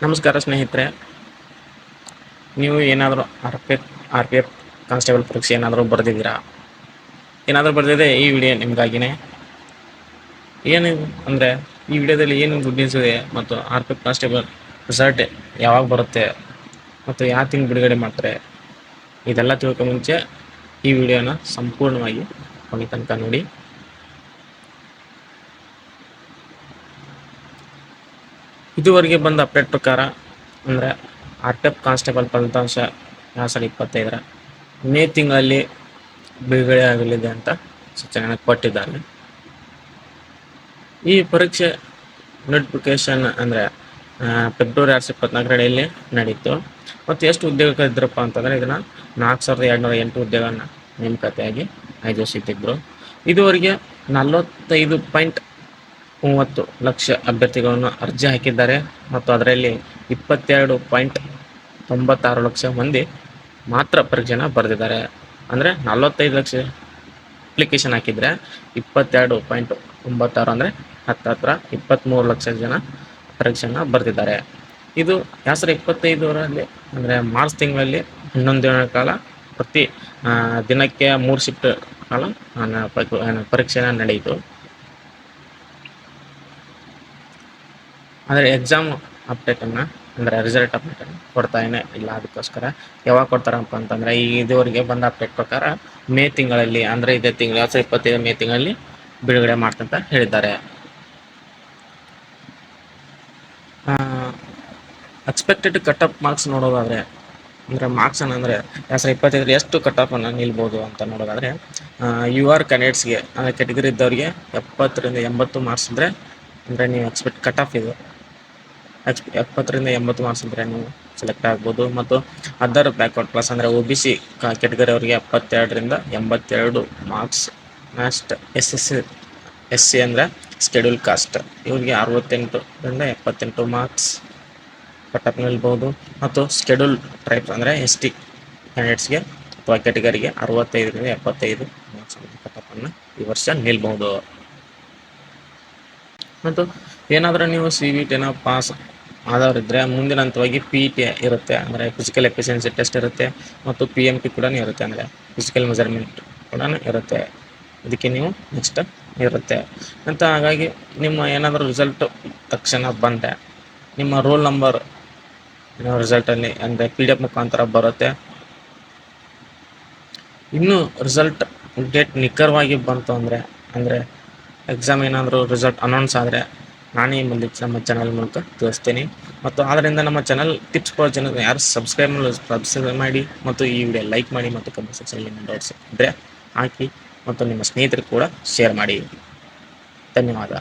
ನಮಸ್ಕಾರ ಸ್ನೇಹಿತರೆ. ನೀವು ಏನಾದರೂ ಆರ್ ಪಿ ಎಫ್ ಕಾನ್ಸ್ಟೇಬಲ್ ಪರೀಕ್ಷೆ ಏನಾದರೂ ಬರೆದಿದ್ದೀರಾ? ಏನಾದರೂ ಬರೆದಿದೆ ಈ ವಿಡಿಯೋ ನಿಮಗಾಗಿನೇ. ಏನು ಅಂದರೆ ಈ ವಿಡಿಯೋದಲ್ಲಿ ಏನು ಗುಡ್ ನ್ಯೂಸ್ ಇದೆ ಮತ್ತು R P F constable result ಯಾವಾಗ ಬರುತ್ತೆ ಮತ್ತು ಯಾವ ತಿಂಗಳು ಬಿಡುಗಡೆ ಮಾಡ್ತಾರೆ, ಇದೆಲ್ಲ ತಿಳ್ಕೊ ಮುಂಚೆ ಈ ವಿಡಿಯೋನ ಸಂಪೂರ್ಣವಾಗಿ ಕೊನೆ ತನಕ ನೋಡಿ. ಇದುವರೆಗೆ ಬಂದ ಅಪ್ಡೇಟ್ ಪ್ರಕಾರ ಅಂದರೆ ಆರ್ ಪಿ ಎಫ್ ಕಾನ್ಸ್ಟೇಬಲ್ ಫಲಿತಾಂಶ 2025 ಮೇ ತಿಂಗಳಲ್ಲಿ ಬಿಡುಗಡೆ ಆಗಲಿದೆ ಅಂತ ಸೂಚನೆ ಕೊಟ್ಟಿದ್ದಾರೆ. ಈ ಪರೀಕ್ಷೆ ನೋಟಿಫಿಕೇಶನ್ ಅಂದರೆ ಫೆಬ್ರವರಿ 2024 ನಡೀತು. ಮತ್ತು ಎಷ್ಟು ಉದ್ಯೋಗ ಇದ್ರಪ್ಪ ಅಂತಂದರೆ ಇದನ್ನು 4208 ಉದ್ಯೋಗನ ನೇಮಕಾತಿಯಾಗಿ ಆಯೋಜಿಸುತ್ತಿದ್ದರು. ಇದುವರೆಗೆ 45.30 ಲಕ್ಷ ಅಭ್ಯರ್ಥಿಗಳನ್ನು ಅರ್ಜಿ ಹಾಕಿದ್ದಾರೆ ಮತ್ತು ಅದರಲ್ಲಿ 22.96 ಲಕ್ಷ ಮಂದಿ ಮಾತ್ರ ಪರೀಕ್ಷೆನ ಬರೆದಿದ್ದಾರೆ. ಅಂದರೆ 45 ಲಕ್ಷ ಅಪ್ಲಿಕೇಶನ್ ಹಾಕಿದರೆ 22.96 ಅಂದರೆ ಹತ್ತಿರ 23 ಲಕ್ಷ ಜನ ಪರೀಕ್ಷೆನ ಬರೆದಿದ್ದಾರೆ. ಇದು 2025 ಅಂದರೆ ಮಾರ್ಚ್ ತಿಂಗಳಲ್ಲಿ 11 ದಿನಗಳ ಕಾಲ ಪ್ರತಿ ದಿನಕ್ಕೆ 3 ಶಿಫ್ಟ್ ಕಾಲ ಪರೀಕ್ಷೆನ ನಡೆಯಿತು. ಆದರೆ ಎಕ್ಸಾಮ್ ಅಪ್ಡೇಟನ್ನು ಅಂದರೆ ರಿಸಲ್ಟ್ ಅಪ್ಡೇಟನ್ನು ಕೊಡ್ತಾನೆ ಇಲ್ಲ. ಅದಕ್ಕೋಸ್ಕರ ಯಾವಾಗ ಕೊಡ್ತಾರಪ್ಪ ಅಂತಂದರೆ ಇದುವರೆಗೆ ಬಂದ ಅಪ್ಡೇಟ್ ಪ್ರಕಾರ ಮೇ ತಿಂಗಳಲ್ಲಿ ಅಂದರೆ ಇದೇ ತಿಂಗಳು 2025 ಮೇ ತಿಂಗಳಲ್ಲಿ ಬಿಡುಗಡೆ ಮಾಡ್ತಂತ ಹೇಳಿದ್ದಾರೆ. ಎಕ್ಸ್ಪೆಕ್ಟೆಡ್ ಕಟ್ ಆಫ್ ಮಾರ್ಕ್ಸ್ ನೋಡೋದಾದರೆ ಅಂದರೆ ಮಾರ್ಕ್ಸ್ ಅಂದರೆ 2025 ಎಷ್ಟು ಕಟ್ ಆಫನ್ನು ನಿಲ್ಬೋದು ಅಂತ ನೋಡೋದಾದರೆ ಯು ಆರ್ ಕ್ಯಾಂಡಿಡೇಟ್ಸ್ಗೆ ಅಂದರೆ ಕೆಟಗರಿ ಇದ್ದವ್ರಿಗೆ 70ರಿಂದ 80 ಮಾರ್ಕ್ಸ್ ಇದ್ದರೆ ಅಂದರೆ ನೀವು ಎಕ್ಸ್ಪೆಕ್ಟ್ ಕಟ್ ಆಫ್ ಇದು 70ರಿಂದ 80 ಮಾರ್ಕ್ಸ್ ಇದ್ದರೆ ನೀವು ಸೆಲೆಕ್ಟ್ ಆಗ್ಬೋದು. ಮತ್ತು ಅದರ್ ಬ್ಯಾಕ್ವರ್ಡ್ ಕ್ಲಾಸ್ ಅಂದರೆ ಒ ಬಿ ಸಿ ಕೆಟಗರಿ ಅವರಿಗೆ 72ರಿಂದ 82 ಮಾರ್ಕ್ಸ್. ನೆಕ್ಸ್ಟ್ ಎಸ್ ಸಿ ಅಂದರೆ ಸ್ಕೆಡ್ಯೂಲ್ ಕಾಸ್ಟ್ ಇವ್ರಿಗೆ 68ರಿಂದ 78 ಮಾರ್ಕ್ಸ್ ಕಟ್ ಆಫ್ ನಿಲ್ಬೋದು. ಮತ್ತು ಸ್ಕೆಡ್ಯೂಲ್ ಟ್ರೈಬ್ಸ್ ಅಂದರೆ ಎಸ್ ಟಿ ಕ್ಯಾಂಡಿಡೇಟ್ಸ್ಗೆ ಅಥವಾ ಕೆಟಗರಿಗೆ 65ರಿಂದ 75 ಮಾರ್ಕ್ಸ್ ಕಟ್ ಆಫನ್ನು ಈ ವರ್ಷ ನಿಲ್ಬೋದು. ಮತ್ತು ಏನಾದರೂ ನೀವು CVT ಪಾಸ್ ಆದವರಿದ್ದರೆ ಮುಂದಿನ ಹಂತವಾಗಿ PET ಇರುತ್ತೆ, ಅಂದರೆ ಫಿಸಿಕಲ್ ಎಫಿಷಿಯನ್ಸಿ ಟೆಸ್ಟ್ ಇರುತ್ತೆ. ಮತ್ತು PMT ಕೂಡ ಇರುತ್ತೆ, ಅಂದರೆ ಫಿಸಿಕಲ್ ಮೆಜರ್ಮೆಂಟ್ ಕೂಡ ಇರುತ್ತೆ. ಇದಕ್ಕೆ ನೀವು ನೆಕ್ಸ್ಟ್ ಇರುತ್ತೆ ಅಂತ. ಹಾಗಾಗಿ ನಿಮ್ಮ ಏನಾದರೂ ರಿಸಲ್ಟ್ ತಕ್ಷಣ ಬಂದರೆ ನಿಮ್ಮ ರೋಲ್ ನಂಬರ್ ರಿಸಲ್ಟಲ್ಲಿ ಅಂದರೆ PDF ಮುಖಾಂತರ ಬರುತ್ತೆ. ಇನ್ನೂ ರಿಸಲ್ಟ್ ಡೇಟ್ ನಿಖರವಾಗಿ ಬಂತು ಅಂದರೆ ಎಕ್ಸಾಮ್ ಏನಾದರೂ ರಿಸಲ್ಟ್ ಅನೌನ್ಸ್ ಆದರೆ ನಾನೇ ಮುಂದೆ ನಮ್ಮ ಚಾನಲ್ ಮೂಲಕ ತಿಳಿಸ್ತೀನಿ. ಮತ್ತು ಆದ್ದರಿಂದ ನಮ್ಮ ಚಾನಲ್ ಟಿಪ್ಸ್ ಫಾರ್ ಜನ ಯಾರು ಸಬ್ಸ್ಕ್ರೈಬ್ ಮಾಡಿ ಮತ್ತು ಈ ವಿಡಿಯೋ ಲೈಕ್ ಮಾಡಿ ಮತ್ತು ಕಮೆಂಟ್ ಸೆಕ್ಷನಲ್ಲಿ ನಿಮ್ಮ ಡೌಟ್ಸ್ ಇದ್ದರೆ ಹಾಕಿ ಮತ್ತು ನಿಮ್ಮ ಸ್ನೇಹಿತರಿಗೆ ಕೂಡ ಶೇರ್ ಮಾಡಿ. ಧನ್ಯವಾದ.